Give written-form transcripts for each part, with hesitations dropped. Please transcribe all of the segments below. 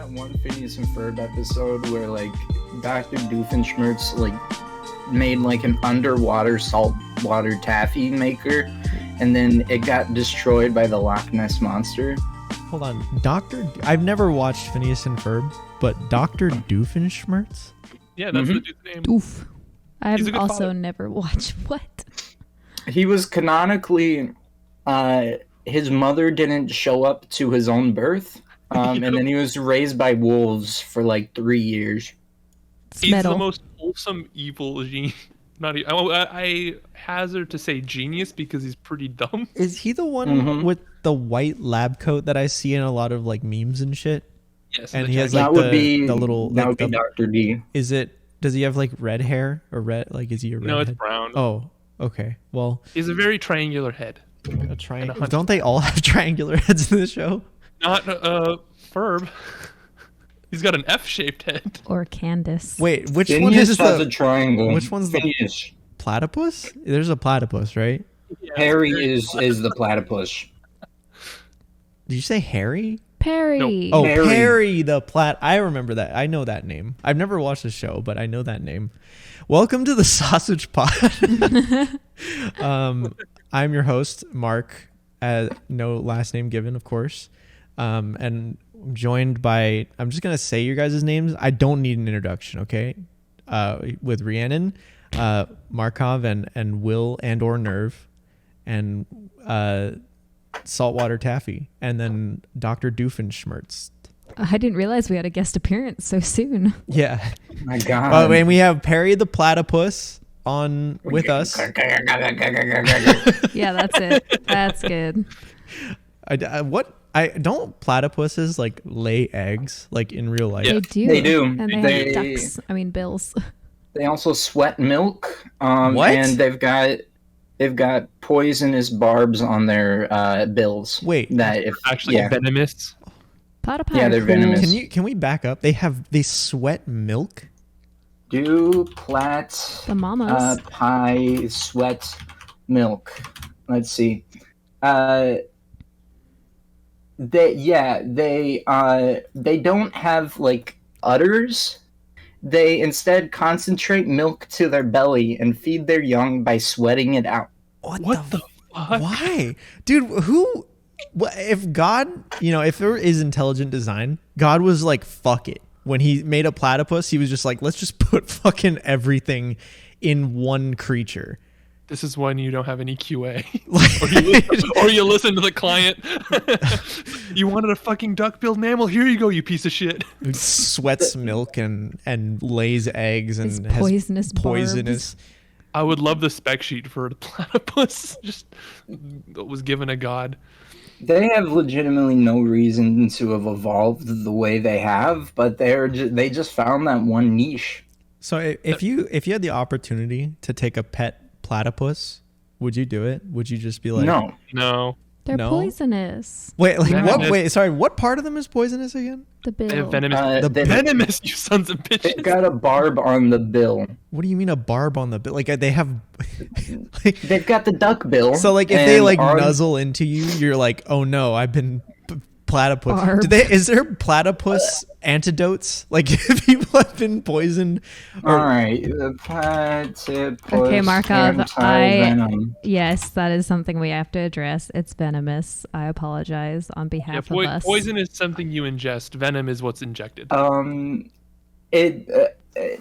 that one Phineas and Ferb episode where like Dr. Doofenshmirtz like made like an underwater saltwater taffy maker, and then it got destroyed by the Loch Ness monster? Hold on, I've never watched Phineas and Ferb, but Dr. Doofenshmirtz? Yeah, that's the dude's name. Doof. I've also father. never watched what? He was canonically, his mother didn't show up to his own birth, and then he was raised by wolves for like 3 years. He's the most wholesome evil genius. I hazard to say genius because he's pretty dumb. Is he the one with the white lab coat that I see in a lot of like memes and shit? Yes, and he has like the little. That would be Dr. D. Is it? Does he have like red hair or red? Like, is he a red? No, it's brown. Oh, okay. Well, he's a very triangular head. A triangle. Don't they all have triangular heads in the show? Not Ferb. He's got an F-shaped head. Or Candace. Wait, which Phineas one is has the a triangle? Which one's Phineas? The platypus? There's a platypus, right? Yeah, Harry is the platypus. Did you say Harry? Perry. Oh, Perry. Perry the Plat. I remember that. I know that name. I've never watched the show, but I know that name. Welcome to the Sausage Pod. I'm your host, Mark. No last name given, of course. And I'm joined by, I'm just going to say your guys' names. I don't need an introduction, okay? With Rhiannon, Markov, and Will and/or Nerve, and Saltwater Taffy, and then Dr. Doofenshmirtz. I didn't realize we had a guest appearance so soon. Yeah. Oh my God. And we have Perry the Platypus on with us. Yeah, that's it. That's good. Don't platypuses like lay eggs like in real life? They do. They do. And they have ducks. I mean, bills. They also sweat milk. What? And they've got poisonous barbs on their bills. Wait, that if actually venomous. Platypi yeah, they're cool. venomous. Can we back up? They sweat milk? The mamas. pie sweat milk. Let's see. They don't have like udders. They instead concentrate milk to their belly and feed their young by sweating it out. What the fuck? Why? Dude, if God, if there is intelligent design, God was like, fuck it. When he made a platypus, he was just like, let's just put fucking everything in one creature. This is when you don't have any QA. or you listen to the client. You wanted a fucking duck-billed mammal? Here you go, you piece of shit. Who sweats milk and lays eggs and It's poisonous has poisonous. I would love the spec sheet for the platypus. Just was given a god. They have legitimately no reason to have evolved the way they have, but they just found that one niche. So if you had the opportunity to take a pet platypus, would you do it? Would you just be like, no? They're poisonous. Wait, like Venomous. what? Wait, sorry. What part of them is poisonous again? The bill. They have venomous. Venomous, you sons of bitches. They've got a barb on the bill. What do you mean a barb on the bill? Like they have. They've got the duck bill. So like if they like nuzzle into you, you're like, oh no, I've been platypus. Barb. Is there platypus antidotes? Like if people have been poisoned. All right, the platypus. Okay, Markov. Anti-venom. Yes, that is something we have to address. It's venomous. I apologize on behalf of us. Poison is something you ingest. Venom is what's injected.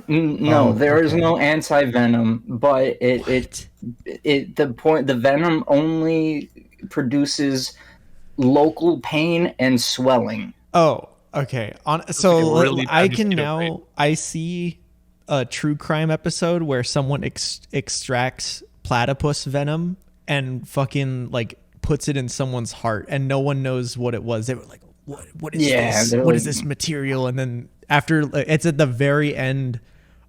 No, there is no anti-venom, but the venom only produces local pain and swelling. Oh, okay. I see a true crime episode where someone extracts platypus venom and fucking like puts it in someone's heart, and no one knows what it was. They were like, "What is this? What is this material?" And then after, it's at the very end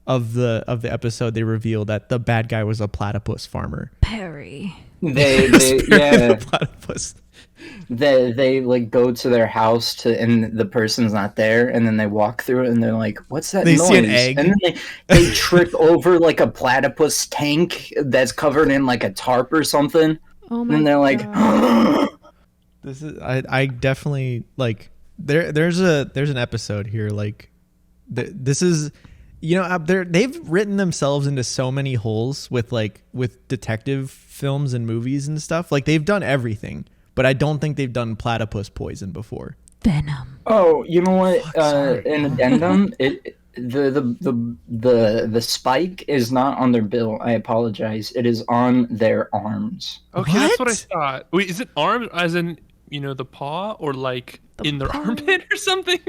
of the episode, they reveal that the bad guy was a platypus farmer. Perry. Platypus. They like go to their house and the person's not there, and then they walk through it and they're like, what's that noise? See an egg. And then they trip over like a platypus tank that's covered in like a tarp or something. Oh my and they're like God. This is I definitely like there's an episode here like this is, you know, they've written themselves into so many holes with detective films and movies and stuff. Like they've done everything, but I don't think they've done platypus poison before. Venom. Oh, you know what? An addendum. The spike is not on their bill. I apologize. It is on their arms. Okay, that's what I thought. Wait, is it arms as in, you know, the paw, or like in their armpit or something?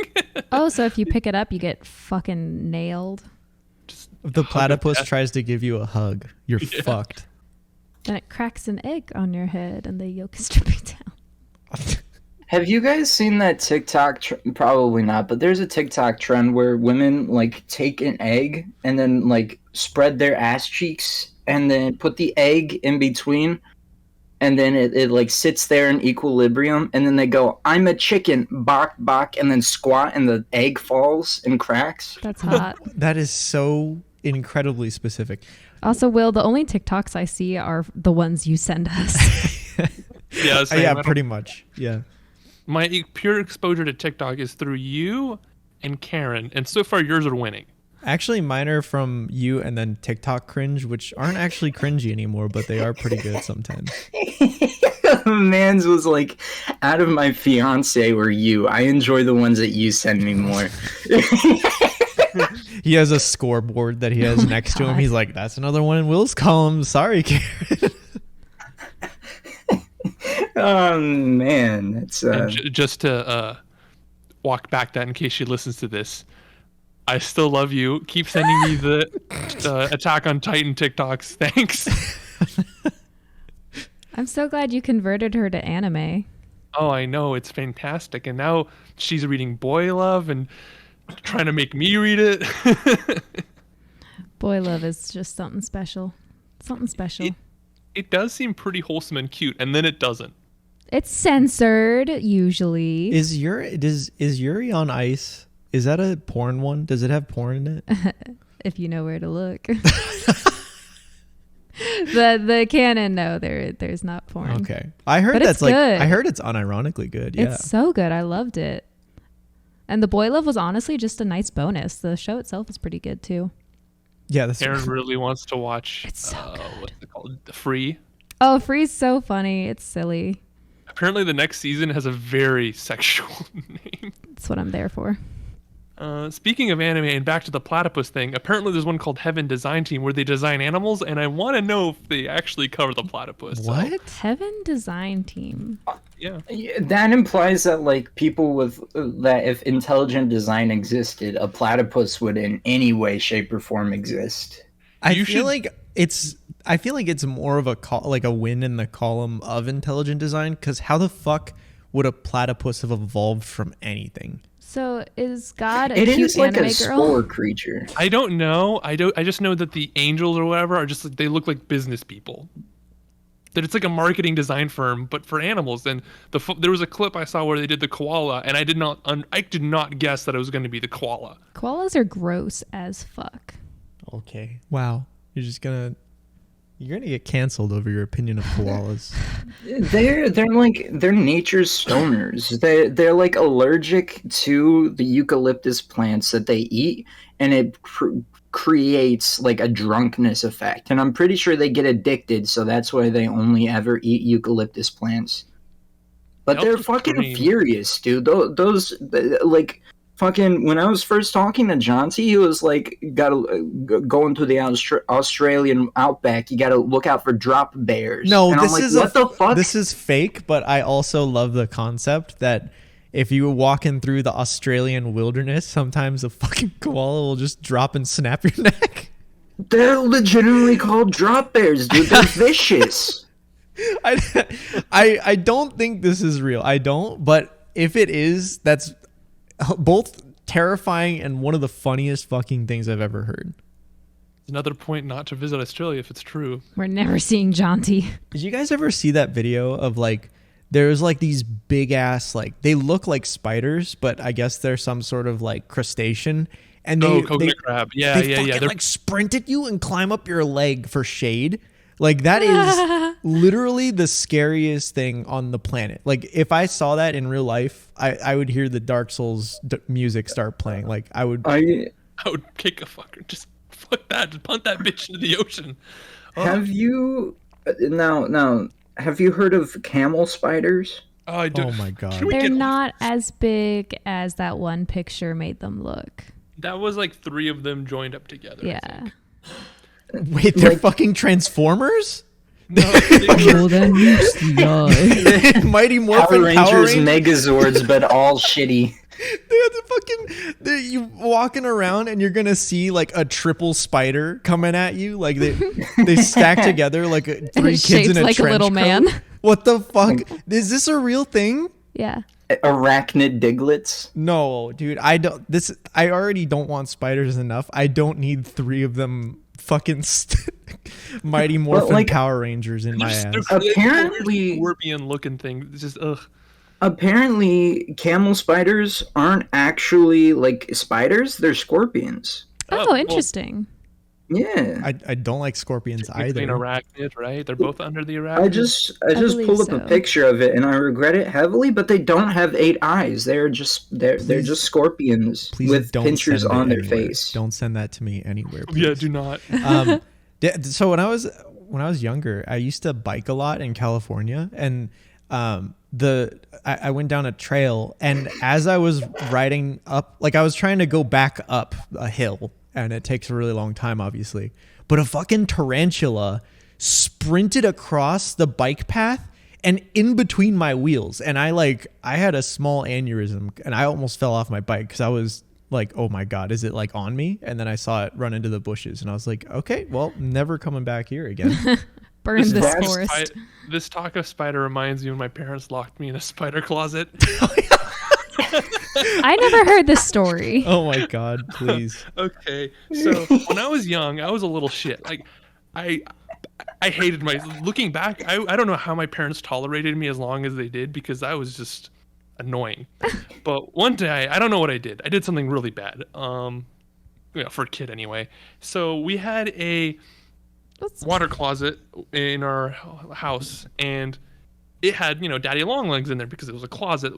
Oh, so if you pick it up, you get fucking nailed. If the platypus tries to give you a hug, you're fucked. Then it cracks an egg on your head, and the yolk is dripping down. Have you guys seen that TikTok? Probably not, but there's a TikTok trend where women like take an egg and then like spread their ass cheeks and then put the egg in between, and then it like sits there in equilibrium, and then they go, "I'm a chicken," bok bok, and then squat, and the egg falls and cracks. That's hot. That is so incredibly specific. Also, Will, the only TikToks I see are the ones you send us. Yeah, pretty much. Yeah. My pure exposure to TikTok is through you and Karen, and so far yours are winning. Actually, mine are from you and then TikTok cringe, which aren't actually cringy anymore, but they are pretty good sometimes. Mans was like, out of my fiance or you, I enjoy the ones that you send me more. He has a scoreboard that he has next to him. He's like, that's another one in Will's column. Sorry, Karen. Oh man, that's just to walk back that in case she listens to this. I still love you. Keep sending me the Attack on Titan TikToks. Thanks. I'm so glad you converted her to anime. Oh, I know. It's fantastic. And now she's reading Boy Love and trying to make me read it. Boy Love is just something special. Something special. It does seem pretty wholesome and cute, and then it doesn't. It's censored, usually. Is Yuri on Ice? Is that a porn one? Does it have porn in it? If you know where to look. the canon, no, there's not porn. Okay. I heard but that's like good. I heard it's unironically good. Yeah. It's so good. I loved it. And the Boy Love was honestly just a nice bonus. The show itself is pretty good too. Yeah, that's Aaron really wants to watch. It's so good. What's it called? Free. Oh, Free's so funny. It's silly. Apparently, the next season has a very sexual name. That's what I'm there for. Speaking of anime and back to the platypus thing, apparently there's one called Heaven Design Team where they design animals, and I want to know if they actually cover the platypus. What? So, Heaven Design Team. yeah. that implies that like people with that if intelligent design existed, a platypus would in any way, shape, or form exist. I feel like it's more of a win in the column of intelligent design, because how the fuck would a platypus have evolved from anything? So is God a It cute is like anime a girl? spore creature. I don't know. I just know that the angels or whatever are just like, they look like business people. That it's like a marketing design firm, but for animals. And there was a clip I saw where they did the koala, and I did not guess that it was going to be the koala. Koalas are gross as fuck. Okay. Wow. You're gonna get canceled over your opinion of koalas. They're nature's stoners. They're like allergic to the eucalyptus plants that they eat, and it creates like a drunkenness effect. And I'm pretty sure they get addicted, so that's why they only ever eat eucalyptus plants. But they're fucking furious, dude. Those like fucking, when I was first talking to Jonty, he was like, going to the Australian outback, you gotta look out for drop bears. No, and this I'm like, is what the fuck? This is fake, but I also love the concept that if you were walking through the Australian wilderness, sometimes a fucking koala will just drop and snap your neck. They're legitimately called drop bears, dude. They're vicious. I don't think this is real. I don't, but if it is, that's both terrifying and one of the funniest fucking things I've ever heard. Another point not to visit Australia if it's true. We're never seeing Jonty. Did you guys ever see that video of like, there's like these big ass, like they look like spiders, but I guess they're some sort of like crustacean. And coconut crab. Yeah. They like sprint at you and climb up your leg for shade. Like that is literally the scariest thing on the planet. Like if I saw that in real life, I would hear the Dark Souls music start playing. Like I would kick a fucker. Just fuck that. Just punt that bitch into the ocean. Have you now? Have you heard of camel spiders? Oh, I do. Oh my god. They're not as big as that one picture made them look. That was like 3 of them joined up together. I Yeah. think. Wait, they're fucking Transformers? No, Well, then you die. Mighty Morphin Power Rangers Megazords, but all shitty. They're you walking around and you're gonna see like a triple spider coming at you. Like they stack together like 3 kids Shaped in a like a trench little coat. man. What the fuck? Is this a real thing? Yeah. Arachnid diglets. No, dude. I already don't want spiders enough. I don't need 3 of them fucking Mighty Morphin like, Power Rangers in my ass. Apparently, scorpion looking thing. It's just ugh. Apparently, camel spiders aren't actually like spiders; they're scorpions. Oh, interesting. Yeah, I don't like scorpions either. An arachnid, right? They're both under the arachnid. I just believe pulled up so. a picture of it, and I regret it heavily. But they don't have 8 eyes; they're just just scorpions Please with don't pinchers send it on their anywhere. face. Don't send that to me anywhere. Yeah, Please. do not. So when I was younger, I used to bike a lot in California, and I went down a trail, and as I was riding up, like I was trying to go back up a hill, and it takes a really long time, obviously, but a fucking tarantula sprinted across the bike path and in between my wheels, and I had a small aneurysm, and I almost fell off my bike because I was like, oh my god, is it like on me? And then I saw it run into the bushes, and I was like, okay, well, never coming back here again. Burn this That's forest. This talk of spider reminds me when my parents locked me in a spider closet. I never heard this story. Oh my god, please. Okay, so when I was young, I was a little shit. Like, I hated looking back, I don't know how my parents tolerated me as long as they did, because I was just annoying. But one day, I don't know what I did. I did something really bad. For a kid anyway. So we had a water closet in our house, and it had, daddy long legs in there because it was a closet,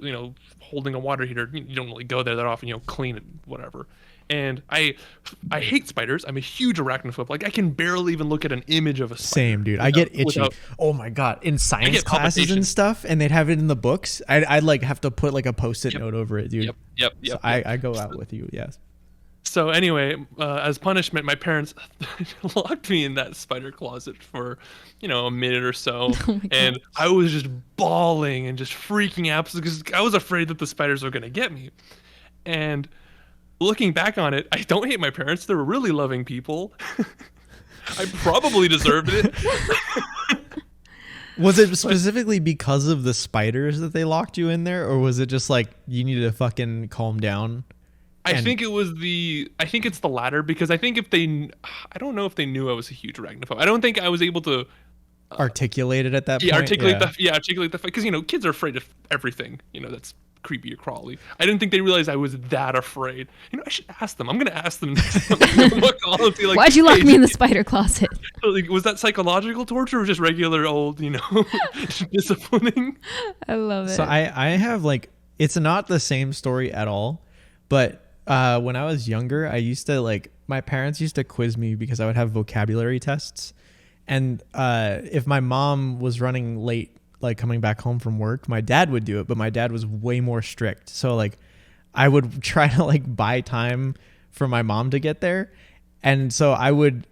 holding a water heater. You don't really go there that often, clean it, whatever. And I hate spiders. I'm a huge arachnophobe. Like, I can barely even look at an image of a spider. Same, dude. I get itchy. Oh my god, in science classes and stuff, and they'd have it in the books. I'd like have to put like a post-it note over it, dude. Yep. So I go out with you, yes. So anyway, as punishment, my parents locked me in that spider closet for, a minute or so. Oh and I was just bawling and just freaking out because I was afraid that the spiders were going to get me. And looking back on it, I don't hate my parents. They were really loving people. I probably deserved it. Was it specifically because of the spiders that they locked you in there, or was it just like you needed to fucking calm down? I think it's the latter, because I think I don't know if they knew I was a huge arachnophobe. I don't think I was able to articulate it at that point. Articulate the because kids are afraid of everything. That's creepy or crawly. I didn't think they realized I was that afraid. I should ask them. I'm gonna ask them next time. Why'd you lock me in the spider closet? Like, was that psychological torture or just regular old, disciplining? I love it. So I have it's not the same story at all, but when I was younger, I used to my parents used to quiz me because I would have vocabulary tests. And if my mom was running late, coming back home from work, my dad would do it, but my dad was way more strict. So I would try to buy time for my mom to get there. And so I would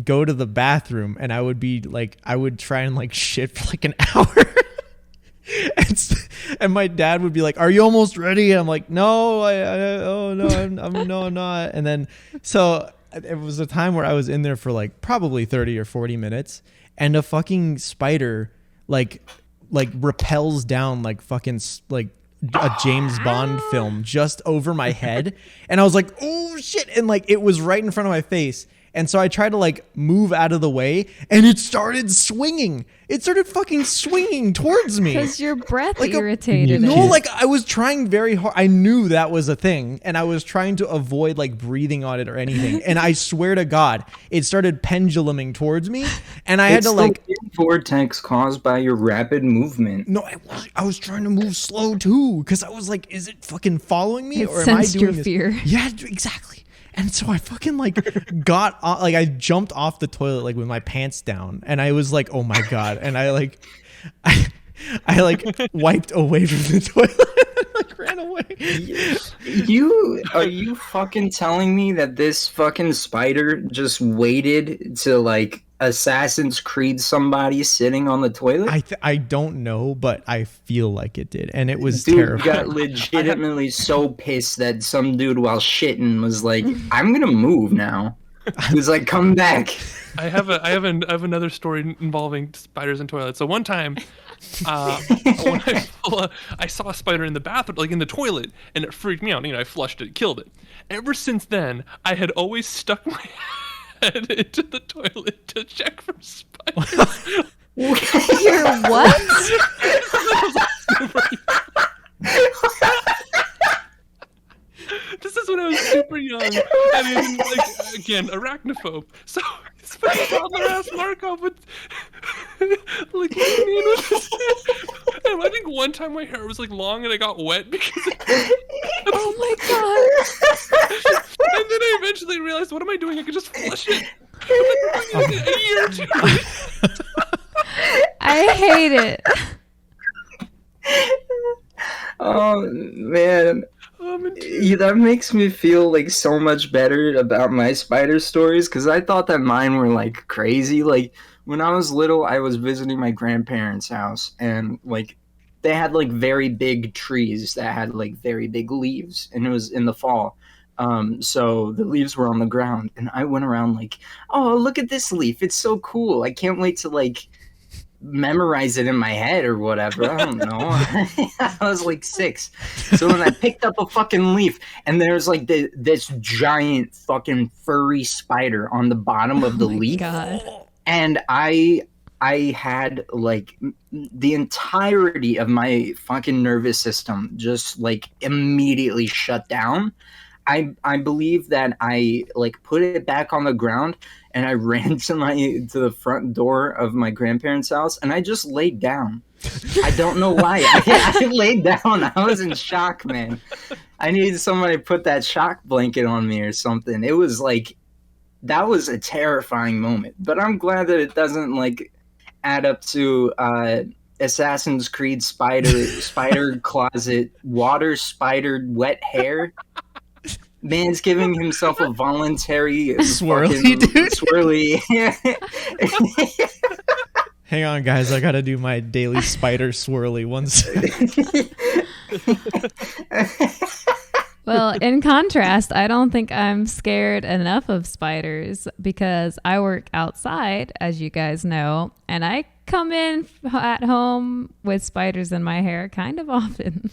go to the bathroom and I would be I would try and shit for an hour. And my dad would be like, "Are you almost ready?" And I'm like, "No, I'm not." And then so it was a time where I was in there for probably 30 or 40 minutes, and a fucking spider rappels down a James Bond film just over my head, and I was like, "Oh shit!" And it was right in front of my face, And so I tried to like move out of the way, and it started swinging. It started fucking swinging towards me. Because your breath Like irritated No, it. like I was trying very hard. I knew that was a thing, and I was trying to avoid like breathing on it or anything. And I swear to God, it started penduluming towards me, and I had to like the vortex caused by your rapid movement. no, I was trying to move slow too, because I was like, is it fucking following me It or am I sensed doing your this? fear. Yeah, exactly. And so I fucking like got on, like I jumped off the toilet like with my pants down, and I was like, oh my God. And I like I like wiped away from the toilet and like ran away. Are you fucking telling me that this fucking spider just waited to like Assassin's Creed somebody sitting on the toilet? I don't know, but I feel like it did, and it was Dude terrifying. got legitimately so pissed that some dude while shitting was like, "I'm gonna move now." He was like, "Come back." I have another story involving spiders and toilets. So one time, when I saw a spider in the bathroom, like in the toilet, and it freaked me out. You know, I flushed it, killed it. Ever since then, I had always stuck my head into the toilet to check for spiders. Your what? This is when I was super young. I mean, like, again, arachnophobe. So, this fucking toddler ass Markov would, like, look at me and with his head. And I think one time my hair was, like, long and I got wet because Oh my God. And then I eventually realized, what am I doing? I could just flush it. A year or two. I hate it. Oh man. Yeah, that makes me feel like so much better about my spider stories, because I thought that mine were like crazy. Like when I was little, I was visiting my grandparents' house, and like they had like very big trees that had like very big leaves, and it was in the fall. So the leaves were on the ground, and I went around like, oh, look at this leaf, it's so cool, I can't wait to like memorize it in my head or whatever. I don't know. I was like 6. So when I picked up a fucking leaf, and there's like this giant fucking furry spider on the bottom of the leaf. God. And I had like the entirety of my fucking nervous system just like immediately shut down. I believe that I like put it back on the ground, and I ran to the front door of my grandparents' house, and I just laid down. I don't know why. I laid down. I was in shock, man. I needed somebody to put that shock blanket on me or something. It was like, that was a terrifying moment. But I'm glad that it doesn't like add up to Assassin's Creed spider closet, water spider wet hair. Man's giving himself a voluntary Swirly, dude. Swirly. Hang on, guys. I gotta do my daily spider swirly once. Well, in contrast, I don't think I'm scared enough of spiders because I work outside, as you guys know, and I come in at home with spiders in my hair kind of often.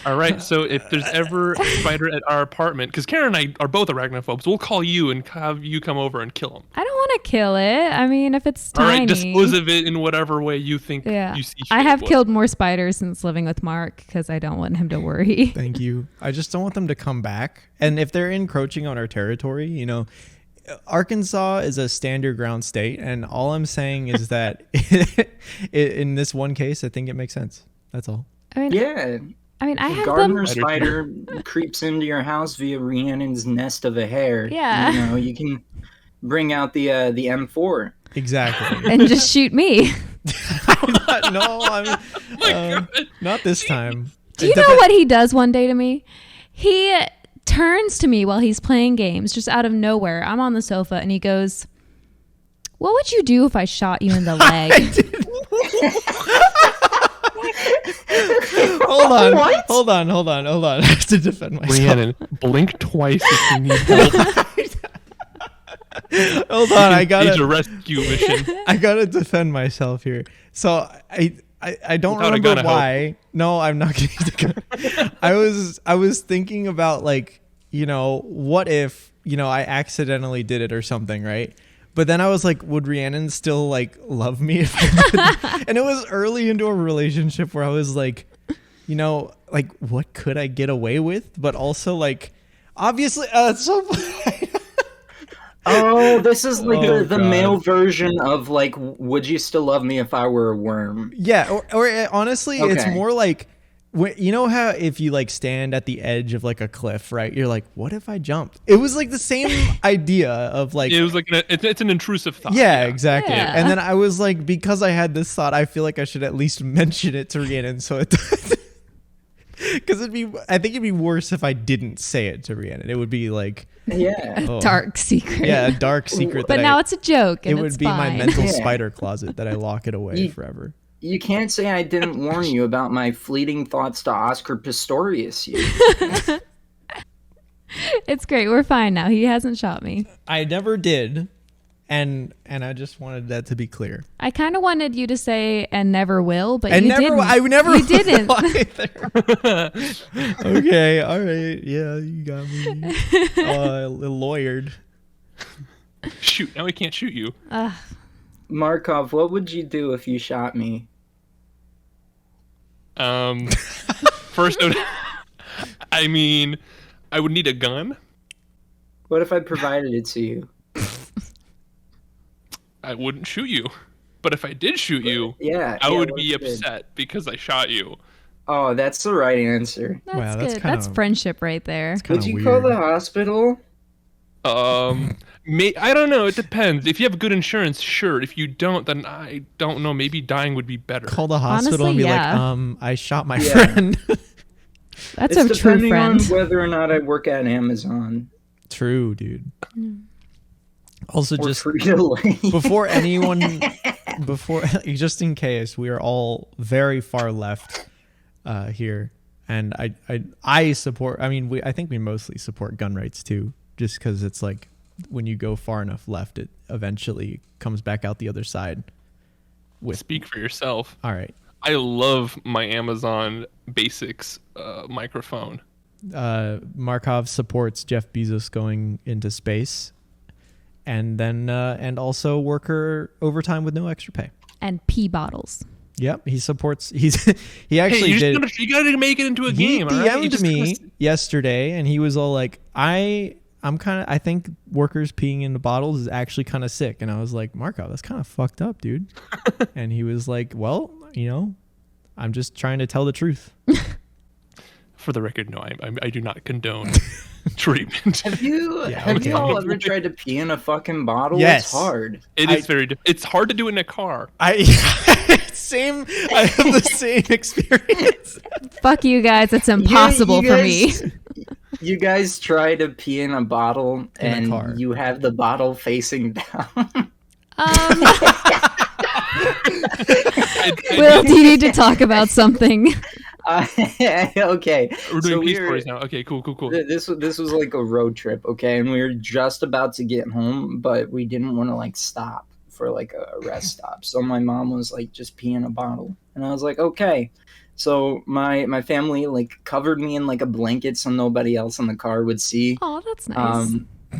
All right, so if there's ever a spider at our apartment, because Karen and I are both arachnophobes, we'll call you and have you come over and kill him. I don't want to kill it. I mean, if it's tiny. All right, dispose of it in whatever way you think you see fit. I have killed more spiders since living with Mark because I don't want him to worry. Thank you. I just don't want them to come back. And if they're encroaching on our territory, you know, Arkansas is a stand your ground state, and all I'm saying is that in this one case, I think it makes sense. That's all. I mean, Yeah. I have Gardener them. spider creeps into your house via Rhiannon's nest of a hair. Yeah. You know, you can bring out the M4. Exactly. And just shoot me. Not this time. Do you know what he does one day to me? He turns to me while he's playing games, just out of nowhere. I'm on the sofa, and he goes, "What would you do if I shot you in the leg?" Hold on. I have to defend myself. Rhiannon, blink twice if you need help. Hold on, I It's a gotta rescue mission. I gotta defend myself here. So I don't Without a remember gun, I why. No, I'm not getting the gun. I was thinking about like, you know, what if I accidentally did it or something, right? But then I was like, would Rhiannon still like love me if I did? And it was early into a relationship where I was like, like what could I get away with? But also like, obviously, so Oh, this is like Oh, the God. male version of like, would you still love me if I were a worm? yeah, or honestly, it's Okay. more like, you know how if you like stand at the edge of like a cliff, right? You're like, what if I jumped? It was like the same idea of like, It was like it's an intrusive thought. yeah, exactly. Yeah. And then I was like, because I had this thought, I feel like I should at least mention it to Rhiannon, so it does. Because I think it'd be worse if I didn't say it to Rhiannon. It would be like, Yeah. oh, Dark secret. yeah, a dark secret. But that now it's a joke. it And would it's be my fine. mental Yeah. spider closet that I lock it away forever. You can't say I didn't warn you about my fleeting thoughts to Oscar Pistorius. You. It's great. We're fine now. He hasn't shot me. I never did, and I just wanted that to be clear. I kind of wanted you to say "and never will," but And you never, didn't. I never. You didn't. will either. Okay, all right, yeah, you got me. Lawyered. Shoot, now he can't shoot you. Markov, what would you do if you shot me? First, I mean, I would need a gun. What if I provided it to you? I wouldn't shoot you. But if I did shoot you, Yeah. I yeah, would what be if you did? upset because I shot you. Oh, that's the right answer. That's Wow, that's good. kinda- That's friendship right there. Kind Would of you weird. call the hospital? I don't know. It depends. If you have good insurance, sure. If you don't, then I don't know. Maybe dying would be better. Call the hospital Honestly, and be yeah. like, I shot my Yeah. friend. That's It's a true depending friend. on whether or not I work at Amazon True, dude. Also, or just Frito-Lay. before just in case, we are all very far left here, and I support. I mean, I think we mostly support gun rights too, just because it's like when you go far enough left, it eventually comes back out the other side. Speak for yourself. All right, I love my Amazon Basics microphone. Markov supports Jeff Bezos going into space, and then and also worker overtime with no extra pay. And pee bottles. Yep, he supports. He actually Hey, did. you gotta make it into a He game. all right? You DM'd just me gotta- yesterday, and he was all like, I think workers peeing into bottles is actually kind of sick. And I was like, Marco, that's kind of fucked up, dude. And he was like, well, I'm just trying to tell the truth. For the record, no, I do not condone treatment. Have you Yeah, have okay. you all ever tried to pee in a fucking bottle? Yes. It's hard. It is it's hard to do it in a car. I have the same experience. Fuck you guys. It's impossible You for me. guys- You guys try to pee in a bottle In a car. and you have the bottle facing down. Will, do you need to talk about something? Okay. We're doing so peace we're- stories now. Okay, cool. This was like a road trip, okay, and we were just about to get home, but we didn't want to like stop for like a rest stop. So my mom was like, just pee in a bottle, and I was like, okay. So my family like covered me in like a blanket so nobody else in the car would see. Oh, that's nice.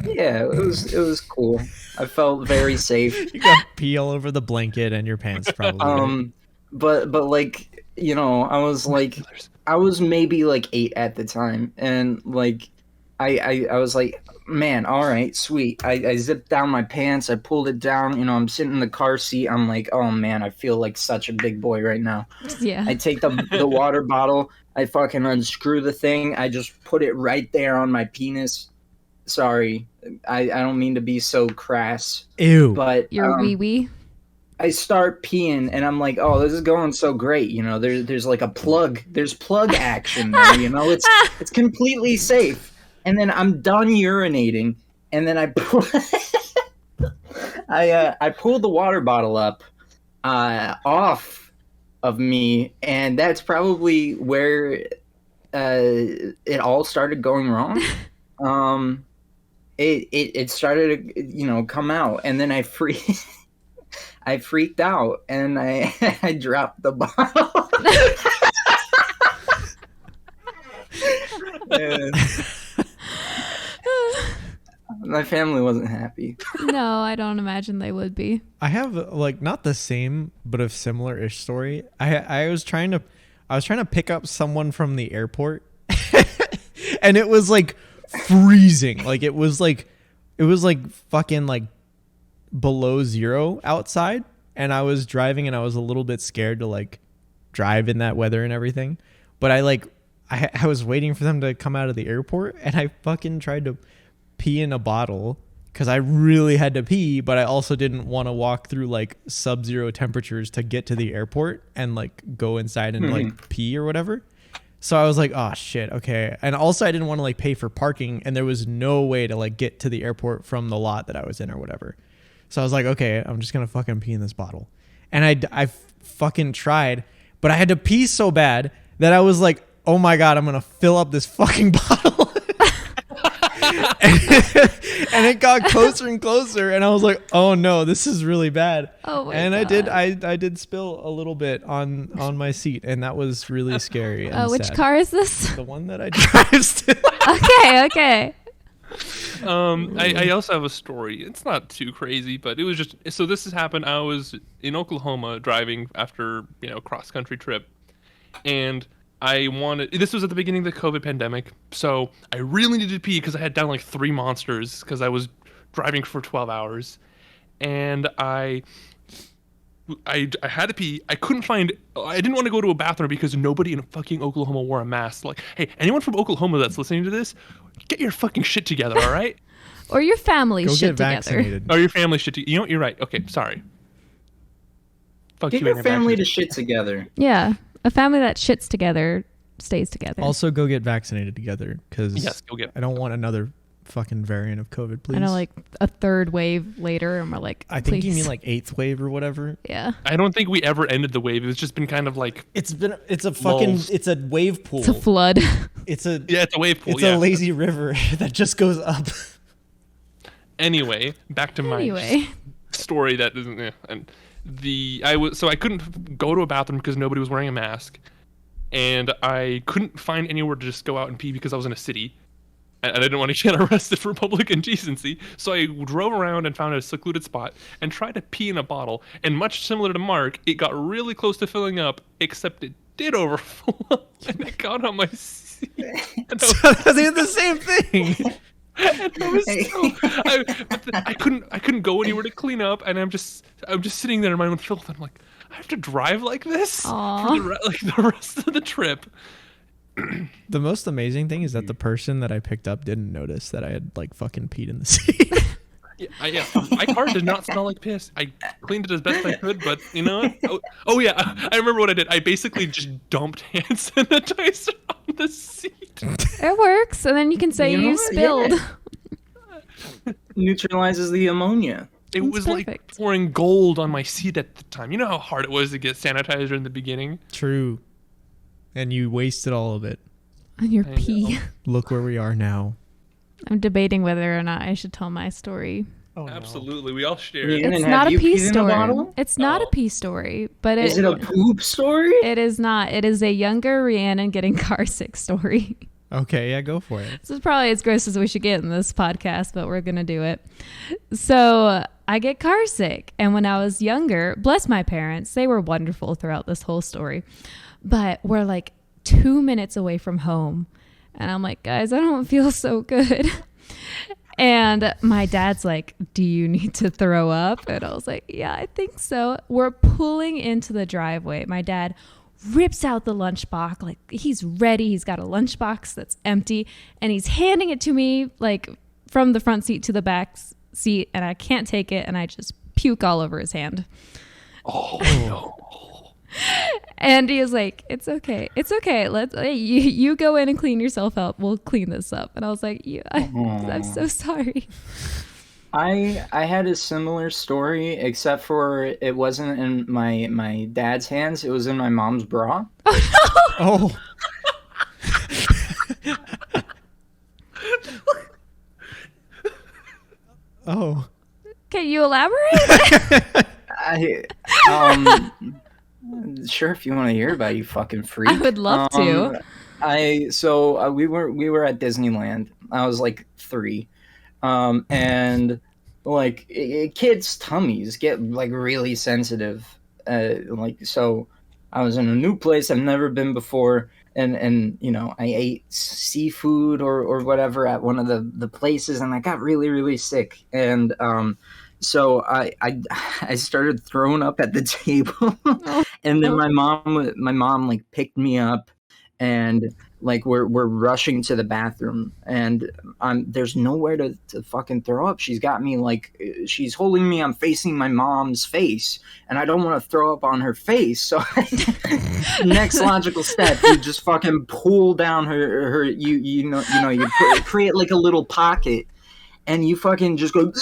Yeah, it was cool. I felt very safe. You got pee all over the blanket and your pants, probably. But like, I was maybe like 8 at the time, and like I was like, man, all right, sweet. I zipped down my pants, I pulled it down, I'm sitting in the car seat, I'm like, oh man, I feel like such a big boy right now. Yeah. I take the water bottle, I fucking unscrew the thing, I just put it right there on my penis. Sorry, I don't mean to be so crass, Ew. but Your wee wee. I start peeing and I'm like, oh, this is going so great. There's like a plug. There's plug action there, it's completely safe. And then I'm done urinating, and then I pull I pull the water bottle up off of me, and that's probably where it all started going wrong. It started to come out, and then I freaked out, and I dropped the bottle. my family wasn't happy. No, I don't imagine they would be. I have like not the same, but a similar-ish story. I was trying to pick up someone from the airport, and it was like freezing. Like it was like fucking like below zero outside, and I was driving, and I was a little bit scared to like drive in that weather and everything. But I was waiting for them to come out of the airport, and I fucking tried to pee in a bottle because I really had to pee, but I also didn't want to walk through like sub-zero temperatures to get to the airport and like go inside and like pee or whatever. So I was like, oh shit, okay. And also I didn't want to like pay for parking, and there was no way to like get to the airport from the lot that I was in or whatever. So I was like, okay, I'm just gonna fucking pee in this bottle. And I fucking tried, but I had to pee so bad that I was like, oh my God, I'm gonna fill up this fucking bottle. And it got closer and closer, and I was like, oh no, this is really bad. Oh my and God. I did spill a little bit on my seat, and that was really scary and Which sad. car is this? The one that I drive still. Okay. I also have a story. It's not too crazy, but it was just so this has happened. I was in Oklahoma driving after cross country trip, and this was at the beginning of the COVID pandemic, so I really needed to pee because I had down like 3 monsters because I was driving for 12 hours, and I had to pee. I didn't want to go to a bathroom because nobody in fucking Oklahoma wore a mask. Like, hey, anyone from Oklahoma that's listening to this, get your fucking shit together, all right? Or your family Go shit get together. vaccinated. Or your family shit together. You know what? You're right. Okay, sorry. Fuck Get you your and family to vaccines. shit together. Yeah. A family that shits together stays together. Also, go get vaccinated together, because Yes, go get. I don't want another fucking variant of COVID, please. I know, like a third wave later, and we're like, I think you please. mean like 8th wave or whatever. Yeah. I don't think we ever ended the wave. It's just been kind of like It's a fucking Lulz. it's a wave pool. It's a flood. It's a it's a wave pool. it's yeah. a lazy river that just goes up. Anyway, back to my Anyway. story that isn't. And I couldn't go to a bathroom because nobody was wearing a mask, and I couldn't find anywhere to just go out and pee because I was in a city, and I didn't want to get arrested for public indecency. So I drove around and found a secluded spot and tried to pee in a bottle. And much similar to Mark, it got really close to filling up, except it did overflow, and it got on my seat. And They did the same thing. I couldn't go anywhere to clean up, and I'm just sitting there in my own filth. I'm like, I have to drive like this Aw. for the rest of the trip. The most amazing thing is that the person that I picked up didn't notice that I had like fucking peed in the seat. Yeah, my car did not smell like piss. I cleaned it as best I could, but you know what? Oh yeah, I remember what I did. I basically just dumped hand sanitizer on the seat. It works, and then you can say You know you what? spilled. Yeah. Neutralizes the ammonia. It That's was like perfect. pouring gold on my seat at the time. You know how hard it was to get sanitizer in the beginning? True. And you wasted all of it. On your I pee. know. Look where we are now. I'm debating whether or not I should tell my story. Oh, Absolutely, we all share Yeah. it. And It's have not a you pee peed in a story. bottle? It's not a Oh. pee story, but Is it a poop story? it is not. It is a younger Rhiannon getting car sick story. Okay, yeah, go for it. This is probably as gross as we should get in this podcast, but we're going to do it. So I get car sick. And when I was younger, bless my parents, they were wonderful throughout this whole story. But we're like 2 minutes away from home. And I'm like, guys, I don't feel so good. And my dad's like, do you need to throw up? And I was like, yeah, I think so. We're pulling into the driveway. My dad rips out the lunchbox, like he's ready. He's got a lunchbox that's empty, and he's handing it to me like from the front seat to the back seat, and I can't take it, and I just puke all over his hand. Oh no. And he was like, it's okay. You go in and clean yourself up. We'll clean this up. And I was like, I'm so sorry. I had a similar story, except for it wasn't in my dad's hands. It was in my mom's bra. Oh. Oh. Can you elaborate? Sure, if you want to hear about it, you fucking freak. I would love to. We were at Disneyland. I was like 3. And like kids' tummies get like really sensitive. Like so, I was in a new place I've never been before, and you know I ate seafood or whatever at one of the places, and I got really really sick, and so I started throwing up at the table, and then my mom like picked me up, and like we're rushing to the bathroom, and there's nowhere to fucking throw up. She's got me like she's holding me. I'm facing my mom's face, and I don't want to throw up on her face. So next logical step, you just fucking pull down her you create like a little pocket, and you fucking just go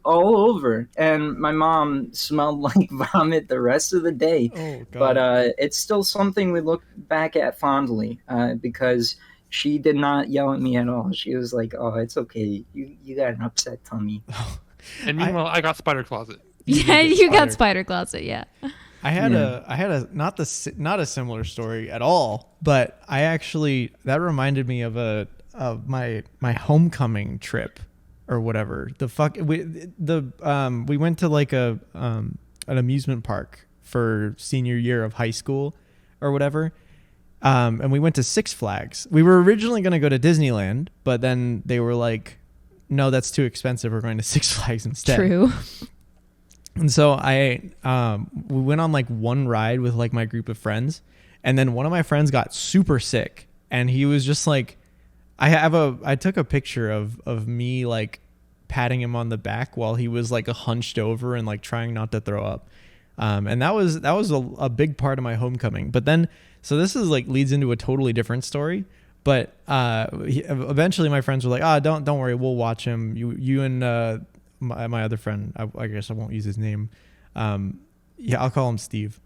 all over. And my mom smelled like vomit the rest of the day. Oh, God. But it's still something we look back at fondly, because she did not yell at me at all. She was like, "Oh, it's okay. You got an upset tummy." And meanwhile, I got spider closet. Yeah, you got spider closet. Yeah. I had a not a similar story at all, but I actually that reminded me of my homecoming trip or whatever. We went to like an amusement park for senior year of high school or whatever. And we went to Six Flags. We were originally going to go to Disneyland, but then they were like, "No, that's too expensive. We're going to Six Flags instead." True. And so we went on like one ride with like my group of friends, and then one of my friends got super sick, and he was just like, I took a picture of me like patting him on the back while he was like hunched over and like trying not to throw up. And that was a big part of my homecoming. But then, so this is like leads into a totally different story. But eventually my friends were like, don't worry, we'll watch him. You and my other friend, I guess I won't use his name. Yeah, I'll call him Steve.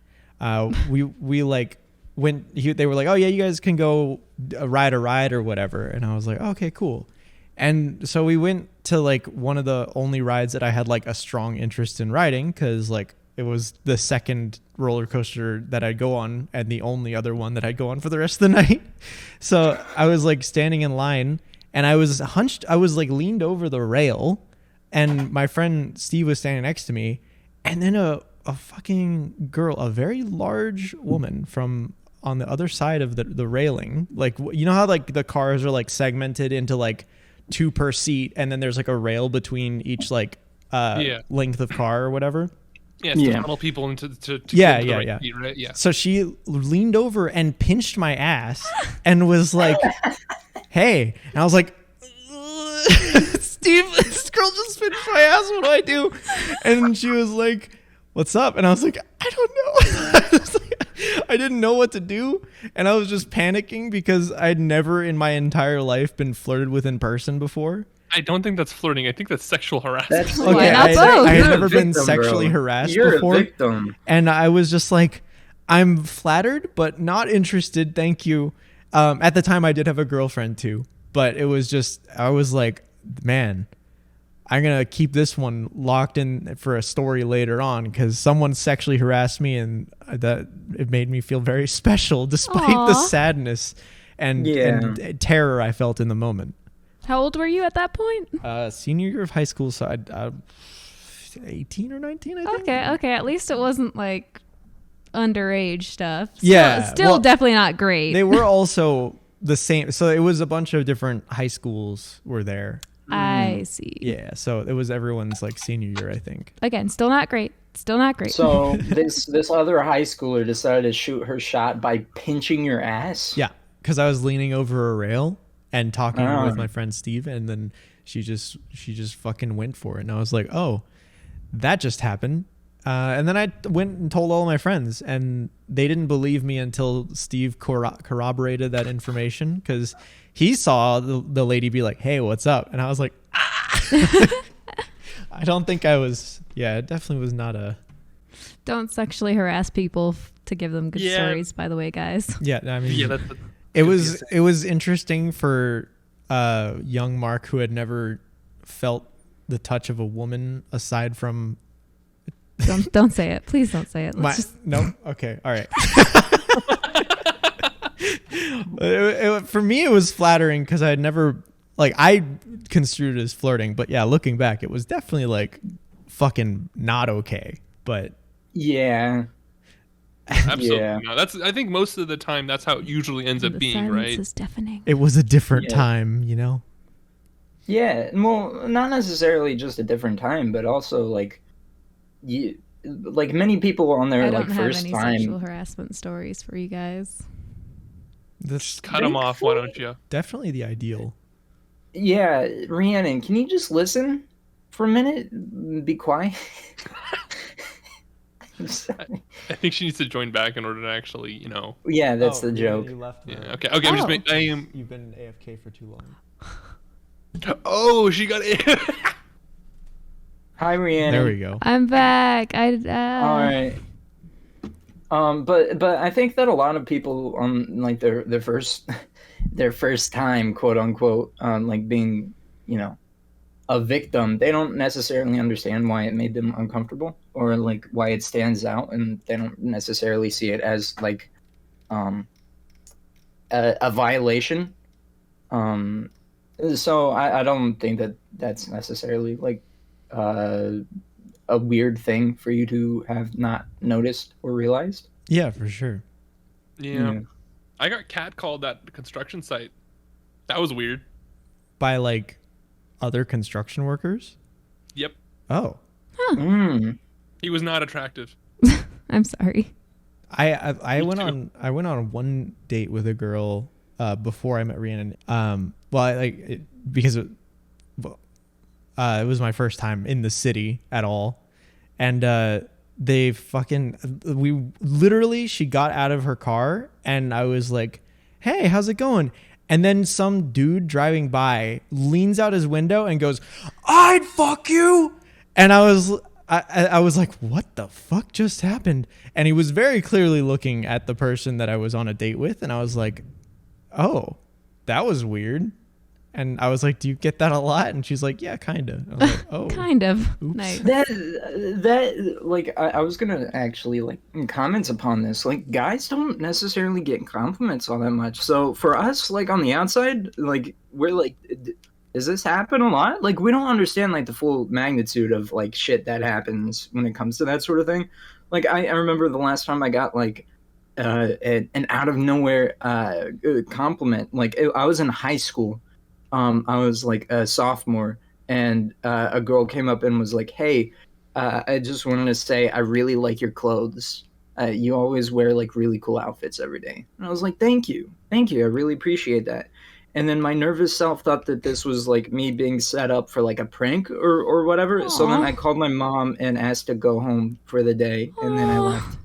We like they were like, "Oh yeah, you guys can go ride a ride or whatever." And I was like, "Okay, cool." And so we went to like one of the only rides that I had like a strong interest in riding, because like it was the second roller coaster that I'd go on and the only other one that I'd go on for the rest of the night. So I was like standing in line, and I was like leaned over the rail, and my friend Steve was standing next to me, and then a fucking girl, a very large woman from on the other side of the railing, like, you know how like the cars are like segmented into like 2 per seat, and then there's like a rail between each like length of car or whatever. Yeah, to funnel people into to yeah. seat, right? Yeah. So she leaned over and pinched my ass and was like, "Hey," and I was like, "Steve, this girl just pinched my ass. What do I do?" And she was like, "What's up?" And I was like, "I don't know." I didn't know what to do, and I was just panicking because I'd never in my entire life been flirted with in person before. I don't think that's flirting. I think that's sexual harassment. That's Okay, I had never been sexually harassed before. You're a victim. And I was just like, "I'm flattered, but not interested. Thank you." At the time, I did have a girlfriend too, but it was just, I was like, "Man, I'm going to keep this one locked in for a story later on, because someone sexually harassed me, and that it made me feel very special despite the sadness and terror I felt in the moment." How old were you at that point? Senior year of high school, so I 18 or 19, I think. Okay. At least it wasn't like underage stuff. Still definitely not great. They were also the same. So it was a bunch of different high schools were there. I see. Yeah, so it was everyone's like senior year, I think. Again, still not great. So this other high schooler decided to shoot her shot by pinching your ass? Yeah, because I was leaning over a rail and talking with my friend Steve, and then she just fucking went for it, and I was like, "Oh, that just happened." And then I went and told all my friends, and they didn't believe me until Steve corroborated that information, because he saw the lady be like, "Hey, what's up?" And I was like, "Ah." I don't think I was. Yeah, it definitely was not a. Don't sexually harass people to give them good stories, by the way, guys. Yeah, I mean, Yeah, it was interesting for young Mark, who had never felt the touch of a woman aside from. Don't say it. Please don't say it. No? Okay. All right. For me, it was flattering because I had never Like, I construed it as flirting, but yeah, looking back, it was definitely like fucking not okay. But Yeah. Absolutely Yeah. not. I think most of the time that's how it usually ends up The being, silence right? is deafening. it was a different Yeah. time, you know? Yeah, well, not necessarily just a different time, but also like like many people on their I like don't have first any time. sexual harassment stories for you guys. That's Just cut them off, why don't you? definitely the ideal. Yeah, Rhiannon, can you just listen for a minute? Be quiet. I'm sorry. I think she needs to join back in order to actually, Yeah, that's the joke. You left Yeah. Okay. Okay. I'm just. Oh. I am. You've been AFK for too long. Oh, she got it. Hi, Rhiannon. There we go. I'm back. All right. But I think that a lot of people on like their first their first time, quote unquote, like being, a victim, they don't necessarily understand why it made them uncomfortable or like why it stands out, and they don't necessarily see it as like a violation. So I don't think that that's necessarily like a weird thing for you to have not noticed or realized. Yeah, for sure. Yeah. I got catcalled at the construction site. That was weird. By like other construction workers? Yep. Oh. Mm. He was not attractive. I'm sorry. I Me went too. on one date with a girl before I met Rhiannon. Because it was my first time in the city at all, and she got out of her car and I was like, "Hey, how's it going?" And then some dude driving by leans out his window and goes, "I'd fuck you," and I was like, what the fuck just happened? And he was very clearly looking at the person that I was on a date with. And I was like, oh, that was weird. And I was like, do you get that a lot? And she's like, yeah, kind of. I was like, oh, Kind of. oops. Nice. That like I was gonna actually like comment upon this. Like guys don't necessarily get compliments all that much. So for us, like on the outside, like we're like, does this happen a lot? Like we don't understand like the full magnitude of like shit that happens when it comes to that sort of thing. Like I remember the last time I got like an out of nowhere compliment. Like I was in high school. I was like a sophomore, and a girl came up and was like, "Hey, I just wanted to say I really like your clothes. You always wear like really cool outfits every day." And I was like, thank you. I really appreciate that." And then my nervous self thought that this was like me being set up for like a prank or whatever. So then Aw. I called my mom and asked to go home for the day, and then I Aw. left.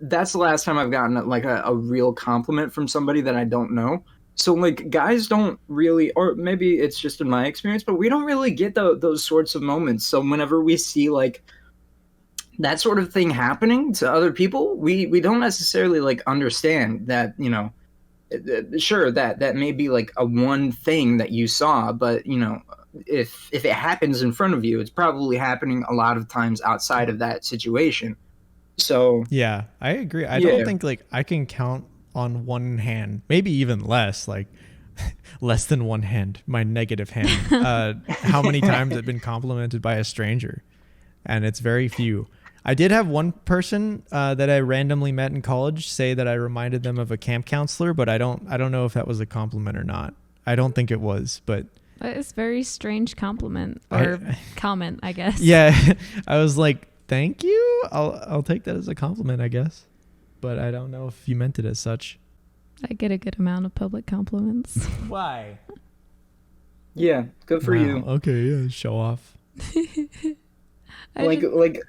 That's the last time I've gotten like a real compliment from somebody that I don't know. So like guys don't really, or maybe it's just in my experience, but we don't really get those sorts of moments. So whenever we see like that sort of thing happening to other people, we don't necessarily like understand that, sure, that may be like a one thing that you saw, but if it happens in front of you, it's probably happening a lot of times outside of that situation. So Yeah, I agree. I Yeah. don't think like I can count on one hand, maybe even less, like less than one hand, my negative hand, how many times I've been complimented by a stranger, and it's very few. I did have one person that I randomly met in college say that I reminded them of a camp counselor, but I don't know if that was a compliment or not. I don't think it was, but It's a very strange compliment or comment, I guess. yeah, I was like, thank you. I'll take that as a compliment, I guess. But I don't know if you meant it as such. I get a good amount of public compliments. Why? yeah, good for you. Okay, yeah, show off. Like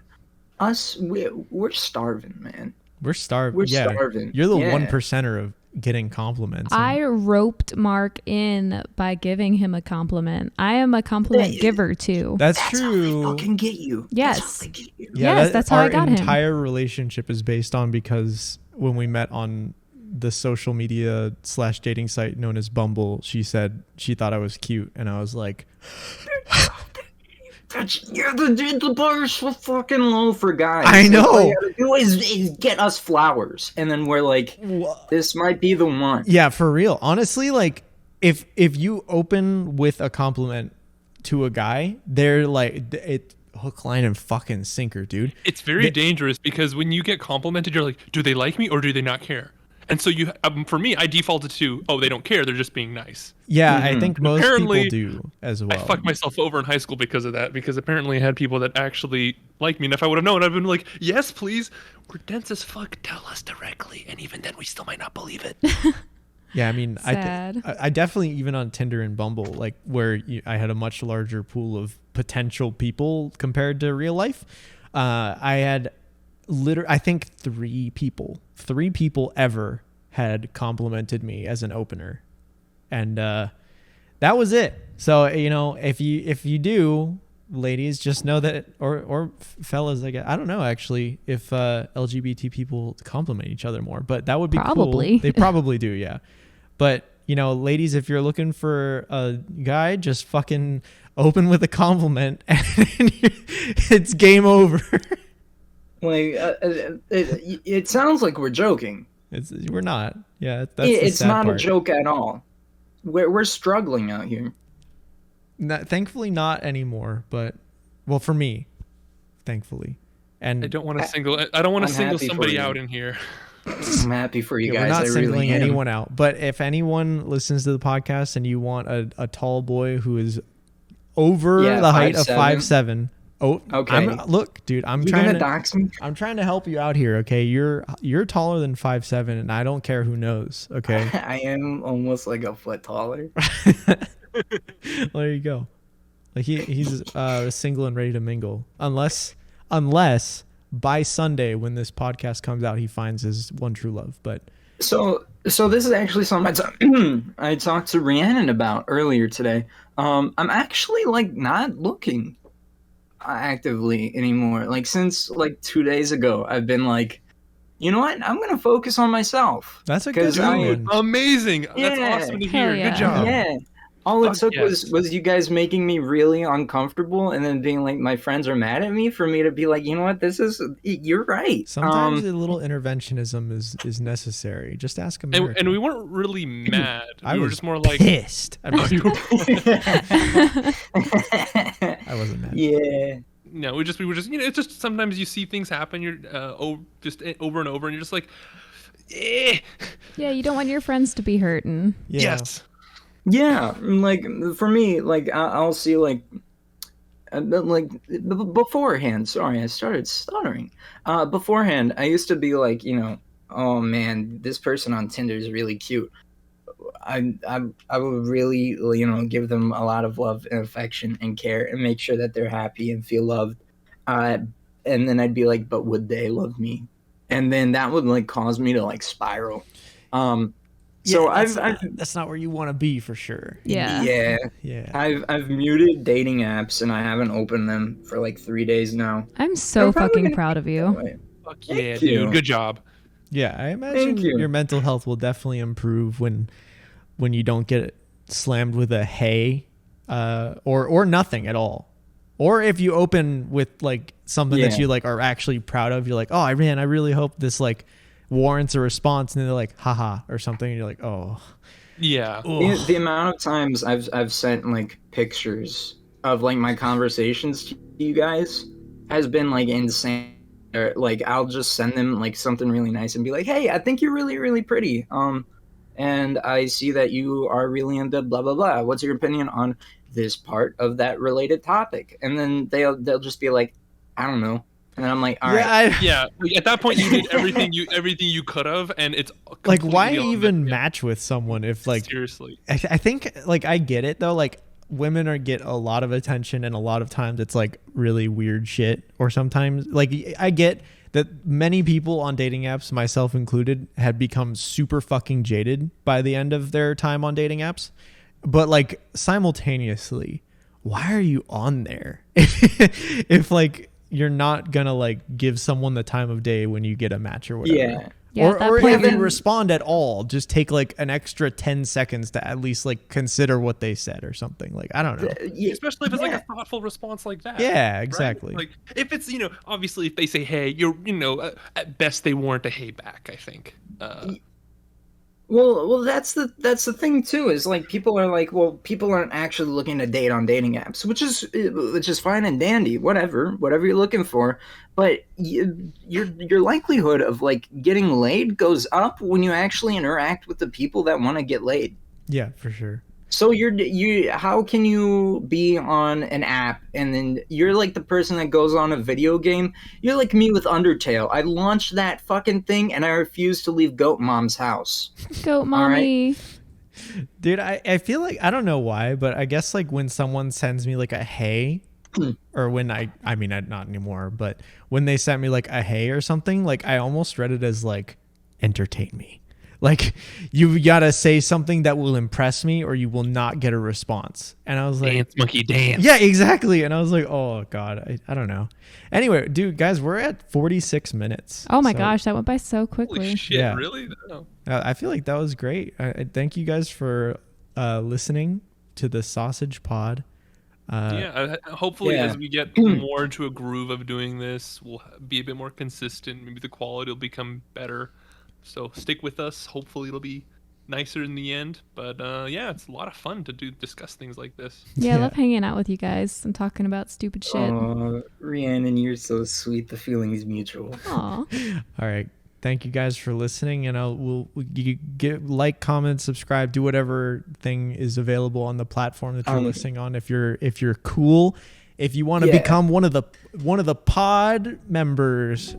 us, we're starving, man. We're starving. We're Yeah, starving. you're the Yeah. 1%er of getting compliments. I roped Mark in by giving him a compliment. I am a compliment That- giver too. That's How they true. fucking get you. Yes. That's how they get you. Yes, that's how I got Our him. entire relationship is based on because when we met on the social media / dating site known as Bumble, she said she thought I was cute, and I was like, the bar is so fucking low for guys. I know. All you gotta do is get us flowers, and then we're like, this might be the one. Yeah, for real. Honestly, like if you open with a compliment to a guy, they're like it hook, line, and fucking sinker, dude. It's very dangerous because when you get complimented, you're like, do they like me or do they not care? And so you, for me, I defaulted to, oh, they don't care. They're just being nice. Yeah, I think most Apparently, people do as well. I fucked myself over in high school because of that, because apparently I had people that actually like me. And if I would have known, I'd been like, yes, please. We're dense as fuck. Tell us directly. And even then, we still might not believe it. Yeah, I mean, Sad. I definitely, even on Tinder and Bumble, like where I had a much larger pool of potential people compared to real life. I had I think three people ever had complimented me as an opener, and that was it. So if you do, ladies, just know that, or fellas, I don't know actually if LGBT people compliment each other more, but that would be Probably. cool. They probably do, yeah. But ladies, if you're looking for a guy, just fucking open with a compliment, and it's game over. Like, it sounds like we're joking. We're not. Yeah, that's It's the sad not part. a joke at all. We're struggling out here. Thankfully, not anymore. But well, for me, thankfully, and I don't want to single happy for somebody you. out in here. I'm happy for you yeah, guys. we're not I singling really am. anyone out. But if anyone listens to the podcast and you want a tall boy who is over the height of 5'7", Okay. Look, dude, I'm You trying gonna to dox me? I'm trying to help you out here. Okay, you're taller than 5'7", and I don't care who knows. Okay, I am almost like a foot taller. well, there you go. Like he's single and ready to mingle, unless by Sunday when this podcast comes out, he finds his one true love. But So this is actually something I talked to Rhiannon about earlier today. I'm actually like not looking actively anymore. Like since like 2 days ago, I've been like, you know what? I'm gonna focus on myself. that's a good 'Cause I- one. Amazing. That's Yeah. awesome to Hell hear. yeah. Good job. Yeah. All it Fuck took yes. was you guys making me really uncomfortable, and then being like, my friends are mad at me for me to be like, you know what? You're right. Sometimes a little interventionism is necessary. Just ask America. And we weren't really mad. I We were was just more like, pissed. I You were- wasn't mad. Yeah. no, we were just, it's just sometimes you see things happen. You're just over and over, and you're just like, eh. Yeah, you don't want your friends to be hurting. Yeah. Yes. Yeah, like for me, like I'll see like beforehand. Sorry, I started stuttering. Beforehand, I used to be like, oh man, this person on Tinder is really cute. I would really, give them a lot of love and affection and care and make sure that they're happy and feel loved. And then I'd be like, but would they love me? And then that would like cause me to like spiral. So that's not where you want to be for sure. Yeah. Yeah. I've muted dating apps and I haven't opened them for like 3 days now. I'm so I'm probably fucking gonna proud of That you. way. Fuck yeah, Thank dude. you. Good job. Yeah, I imagine Thank you. your mental health will definitely improve when you don't get slammed with a hey or nothing at all. Or if you open with like something that Yeah. you like are actually proud of, you're like, oh man, I really hope this like warrants a response, and then they're like haha or something, and you're like, oh. Yeah. The amount of times I've sent like pictures of like my conversations to you guys has been like insane. Or, like I'll just send them like something really nice and be like, hey, I think you're really, really pretty. And I see that you are really into blah blah blah. What's your opinion on this part of that related topic? And then they'll just be like, I don't know. And then I'm like, all right. Yeah. At that point, you did everything you could have, and it's Like, why completely even yeah. match with someone if like Seriously. I think like I get it though, like women get a lot of attention, and a lot of times it's like really weird shit, or sometimes like I get that many people on dating apps, myself included, had become super fucking jaded by the end of their time on dating apps. But like simultaneously, why are you on there if like you're not gonna like give someone the time of day when you get a match or whatever? Yeah. Yeah, at that or point, if you then- respond at all, just take like an extra 10 seconds to at least like consider what they said or something. Like, I don't know. Especially if it's like Yeah. a thoughtful response like that. Yeah, right? exactly. Like if it's, obviously if they say hey, at best they warrant a hey back, I think. Well, that's the thing too. Is like people are like, well, people aren't actually looking to date on dating apps, which is fine and dandy, whatever you're looking for. But your likelihood of like getting laid goes up when you actually interact with the people that want to get laid. Yeah, for sure. So how can you be on an app and then you're like the person that goes on a video game? You're like me with Undertale. I launched that fucking thing and I refuse to leave Goat Mom's house. Goat mommy. Dude, I feel like, I don't know why, but I guess like when someone sends me like a hey, or when I mean, not anymore, but when they sent me like a hey or something, like I almost read it as like, entertain me. Like, you gotta say something that will impress me or you will not get a response. And I was like, Dance, monkey, dance. yeah, exactly. And I was like, oh God, I don't know. Anyway, dude, guys, we're at 46 minutes. Oh my So, gosh, that went by so quickly. Holy shit, Yeah. really? No. I feel like that was great. I thank you guys for listening to the Sausage Pod. Hopefully Yeah. as we get more into a groove of doing this, we'll be a bit more consistent. Maybe the quality will become better. So stick with us. Hopefully it'll be nicer in the end. But it's a lot of fun to discuss things like this. Yeah, I love hanging out with you guys and talking about stupid shit. Oh, Rhiannon, you're so sweet. The feeling is mutual. Aw. All right. Thank you guys for listening, and you get like, comment, subscribe, do whatever thing is available on the platform that you're listening on. If you're cool, if you want to become one of the pod members,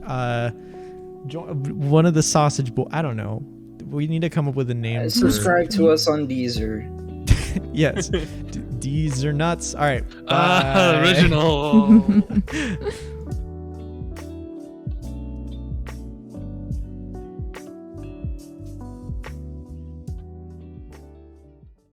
one of the sausage bowl. I don't know. We need to come up with a name. Subscribe to us on Deezer. Yes. These are nuts. All right. Bye. Original.